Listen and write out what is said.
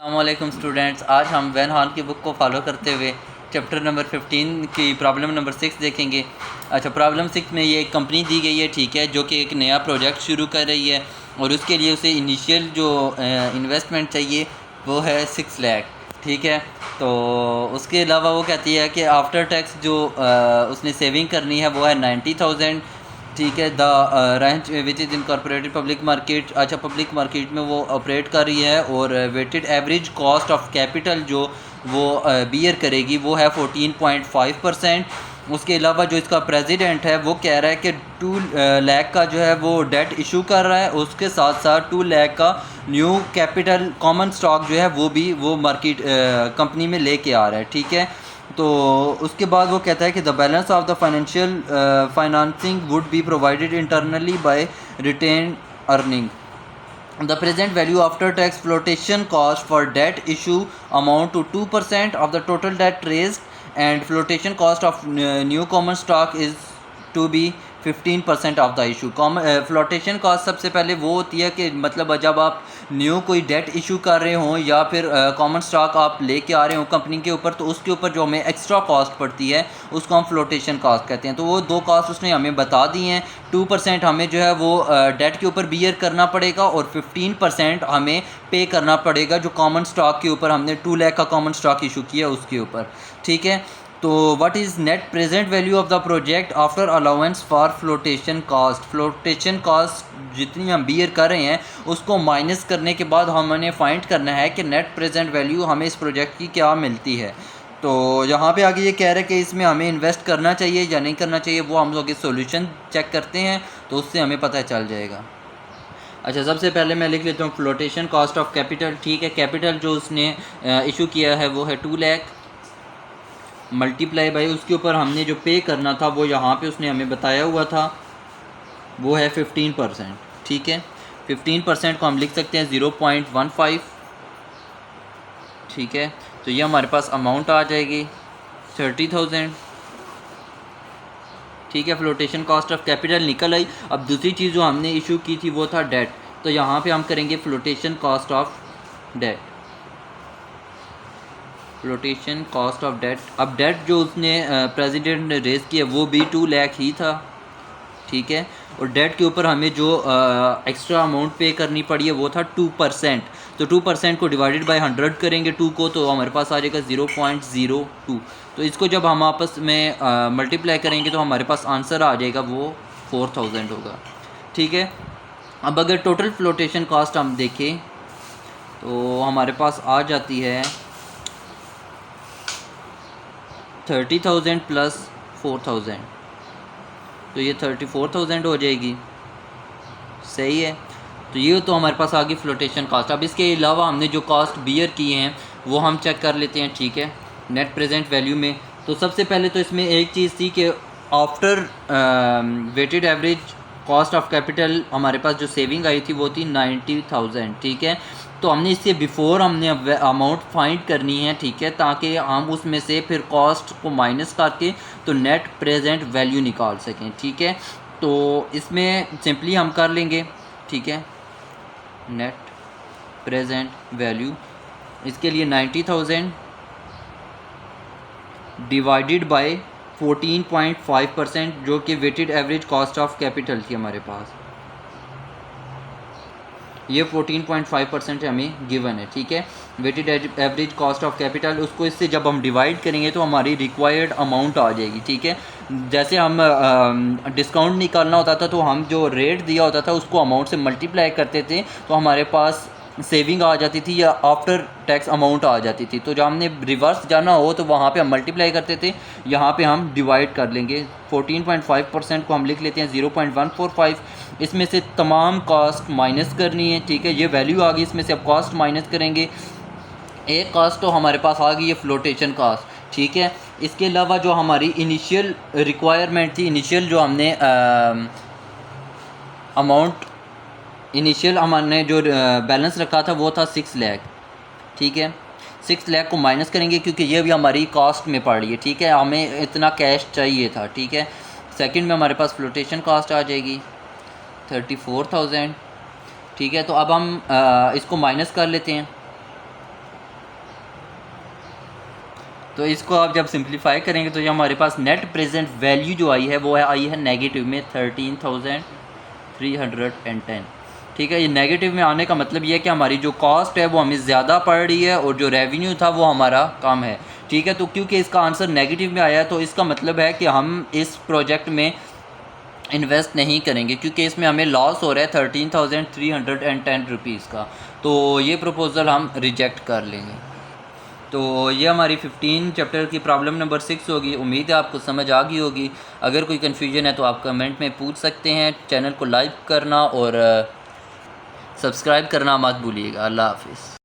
अस्सलामुअलैकुम स्टूडेंट्स, आज हम वैन हॉल की बुक को फॉलो करते हुए चैप्टर नंबर 15 की प्रॉब्लम नंबर 6 देखेंगे। अच्छा, प्रॉब्लम 6 में ये एक कंपनी दी गई है, ठीक है, जो कि एक नया प्रोजेक्ट शुरू कर रही है और उसके लिए उसे इनिशियल जो इन्वेस्टमेंट चाहिए वो है 6 लाख, ठीक है। तो उसके अलावा वो कहती है कि आफ्टर टैक्स जो उसने सेविंग करनी है वो है 90,000, ठीक है। The range which is incorporated public market, अच्छा पब्लिक मार्केट में वो ऑपरेट कर रही है और weighted average cost of capital जो वो बियर करेगी वो है 14.5%। उसके अलावा जो इसका प्रेसिडेंट है वो कह रहा है कि 2 लाख का जो है वो डेट इशू कर रहा है, उसके साथ साथ 2 लाख का न्यू कैपिटल कॉमन स्टॉक जो है वो भी वो मार्केट कंपनी में लेके आ रहा है, ठीक है। तो उसके बाद वो कहता है कि the balance of the financial financing would be provided internally by retain earning. The present value after tax flotation cost for debt issue amount to 2% of the total debt raised, and flotation cost of new common stock is to be 15% of the issue. Flotation cost सबसे पहले वो होती है कि मतलब जब आप new कोई डेट इशू कर रहे हों या फिर कॉमन स्टॉक आप लेके आ रहे हो कंपनी के ऊपर, तो उसके ऊपर जो हमें एक्स्ट्रा कॉस्ट पड़ती है उसको हम फ्लोटेशन कॉस्ट कहते हैं। तो वो दो कॉस्ट उसने हमें बता दी हैं। 2% हमें जो है वो डेट के ऊपर बियर करना पड़ेगा और 15% हमें पे करना पड़ेगा जो कॉमन स्टॉक के ऊपर हमने 2 लाख का कॉमन स्टॉक इशू किया उसके ऊपर, ठीक है। तो what is net present value of the project after allowance for flotation cost. Flotation cost जितनी हम बियर कर रहे हैं उसको माइनस करने के बाद हमने फाइंड करना है कि नेट प्रेजेंट वैल्यू हमें इस प्रोजेक्ट की क्या मिलती है। तो यहाँ पे आगे ये कह रहे हैं कि इसमें हमें इन्वेस्ट करना चाहिए या नहीं करना चाहिए, वो हम लोग इस सोल्यूशन चेक करते हैं तो उससे हमें पता चल जाएगा। अच्छा, सबसे पहले मैं लिख लेता हूँ फ्लोटेशन कॉस्ट ऑफ कैपिटल, ठीक है। कैपिटल जो उसने इशू किया है वो है 2 लाख, मल्टीप्लाई बाई उसके ऊपर हमने जो पे करना था वो यहाँ पे उसने हमें बताया हुआ था वो है 15%, ठीक है। 15% को हम लिख सकते हैं 0.15, ठीक है। तो ये हमारे पास अमाउंट आ जाएगी 30,000, ठीक है। फ्लोटेशन कॉस्ट ऑफ कैपिटल निकल आई। अब दूसरी चीज़ जो हमने इशू की थी वो था डेट, तो यहाँ पे हम करेंगे flotation cost of debt, flotation cost of debt. अब डेट जो उसने प्रेसिडेंट ने रेज़ किया वो भी 2 लाख ही था, ठीक है। और डेट के ऊपर हमें जो एक्स्ट्रा अमाउंट पे करनी पड़ी है वो था 2%। तो 2% को डिवाइडेड बाय 100 करेंगे 2 को, तो हमारे पास आ जाएगा 0.02। तो इसको जब हम आपस में मल्टीप्लाई करेंगे तो हमारे पास आंसर आ जाएगा वो 4000 होगा, ठीक है। अब अगर टोटल फ्लोटेशन कॉस्ट हम देखें तो हमारे पास आ जाती है 30,000 प्लस 4,000, तो ये 34,000 हो जाएगी, सही है। तो ये तो हमारे पास आ गई फ्लोटेशन कॉस्ट। अब इसके अलावा हमने जो कॉस्ट बियर किए हैं वो हम चेक कर लेते हैं, ठीक है, नेट प्रेजेंट वैल्यू में। तो सबसे पहले तो इसमें एक चीज़ थी कि after weighted average cost of capital हमारे पास जो सेविंग आई थी वो थी 90,000, ठीक है। तो हमने इससे बिफ़ोर हमने अमाउंट फाइंड करनी है, ठीक है, ताकि हम उसमें से फिर कॉस्ट को माइनस करके तो नेट प्रेजेंट वैल्यू निकाल सकें, ठीक है। तो इसमें सिंपली हम कर लेंगे, ठीक है, नेट प्रेजेंट वैल्यू इसके लिए 90,000 डिवाइडेड बाय 14.5% जो कि weighted average cost of capital थी हमारे पास, ये 14.5% हमें गिवन है, ठीक है। Weighted average cost of capital, उसको इससे जब हम डिवाइड करेंगे तो हमारी रिक्वायर्ड अमाउंट आ जाएगी, ठीक है। जैसे हम डिस्काउंट निकालना होता था तो हम जो रेट दिया होता था उसको अमाउंट से मल्टीप्लाई करते थे तो हमारे पास सेविंग आ जाती थी या आफ्टर टैक्स अमाउंट आ जाती थी। तो जब हमने रिवर्स जाना हो तो वहाँ पे हम मल्टीप्लाई करते थे, यहाँ पे हम डिवाइड कर लेंगे। 14.5% को हम लिख लेते हैं 0.145, इसमें से तमाम कॉस्ट माइनस करनी है, ठीक है। ये वैल्यू आ गई, इसमें से अब कॉस्ट माइनस करेंगे। एक कॉस्ट तो हमारे पास आ गई है फ्लोटेशन कॉस्ट, ठीक है। इसके अलावा जो हमारी इनिशियल रिक्वायरमेंट थी, इनिशियल जो हमने अमाउंट इनिशियल हमने जो बैलेंस रखा था वो था 6 लाख, ठीक है। 6 लाख को माइनस करेंगे क्योंकि ये भी हमारी कॉस्ट में पड़ रही है, ठीक है, हमें इतना कैश चाहिए था, ठीक है। सेकंड में हमारे पास फ्लोटेशन कॉस्ट आ जाएगी 34,000, ठीक है। तो अब हम इसको माइनस कर लेते हैं, तो इसको आप जब सिंप्लीफाई करेंगे तो ये हमारे पास नेट प्रेजेंट वैल्यू जो आई है वो है आई है नेगेटिव में 13,310। ठीक है, ये नेगेटिव में आने का मतलब ये है कि हमारी जो कॉस्ट है वो हमें ज़्यादा पड़ रही है और जो रेवेन्यू था वो हमारा कम है। ठीक है, तो क्योंकि इसका आंसर नेगेटिव में आया है तो इसका मतलब है कि हम इस प्रोजेक्ट में इन्वेस्ट नहीं करेंगे क्योंकि इसमें हमें लॉस हो रहा है 13,310 रुपीज़ का। तो ये प्रपोज़ल हम रिजेक्ट कर लेंगे। तो ये हमारी 15 चैप्टर की प्रॉब्लम नंबर 6 होगी। उम्मीद है आपको समझ आ गई होगी। अगर कोई कन्फ्यूजन है तो आप कमेंट में पूछ सकते हैं। चैनल को लाइक करना और सब्सक्राइब करना मत भूलिएगा। अल्लाह हाफिज़।